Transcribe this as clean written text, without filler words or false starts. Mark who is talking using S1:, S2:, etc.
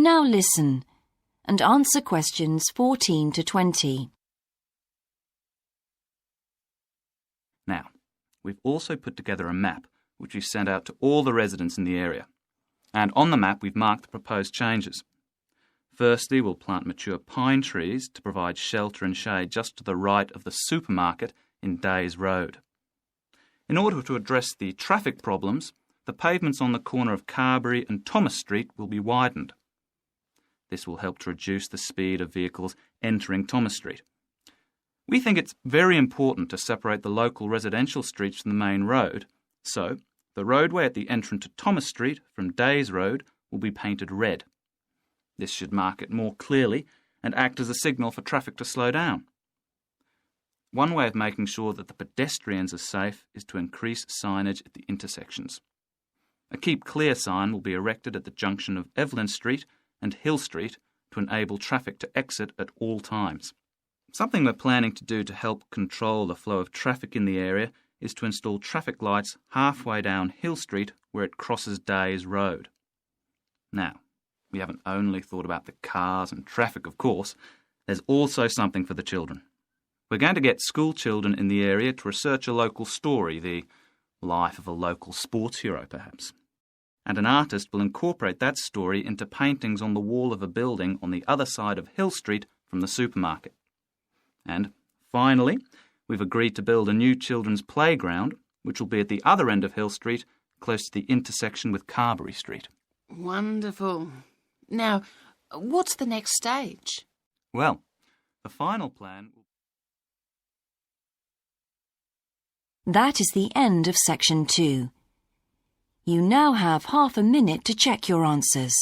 S1: Now listen and answer questions 14 to 20.
S2: Now, we've also put together a map which we've sent out to all the residents in the area. And on the map we've marked the proposed changes. Firstly, we'll plant mature pine trees to provide shelter and shade just to the right of the supermarket in Days Road. In order to address the traffic problems, the pavements on the corner of Carberry and Thomas Street will be widened. This will help to reduce the speed of vehicles entering Thomas Street. We think it's very important to separate the local residential streets from the main road, so the roadway at the entrance to Thomas Street from Days Road will be painted red. This should mark it more clearly and act as a signal for traffic to slow down. One way of making sure that the pedestrians are safe is to increase signage at the intersections. A Keep Clear sign will be erected at the junction of Evelyn Street and Hill Street to enable traffic to exit at all times. Something we're planning to do to help control the flow of traffic in the area is to install traffic lights halfway down Hill Street where it crosses Days Road. Now, we haven't only thought about the cars and traffic, of course. There's also something for the children. We're going to get school children in the area to research a local story, the life of a local sports hero, perhaps. And an artist will incorporate that story into paintings on the wall of a building on the other side of Hill Street from the supermarket. And finally, we've agreed to build a new children's playground, which will be at the other end of Hill Street, close to the intersection with Carberry Street.
S3: Wonderful. Now, what's the next stage?
S2: Well, the final plan...
S1: That is the end of section 2. You now have half a minute to check your answers.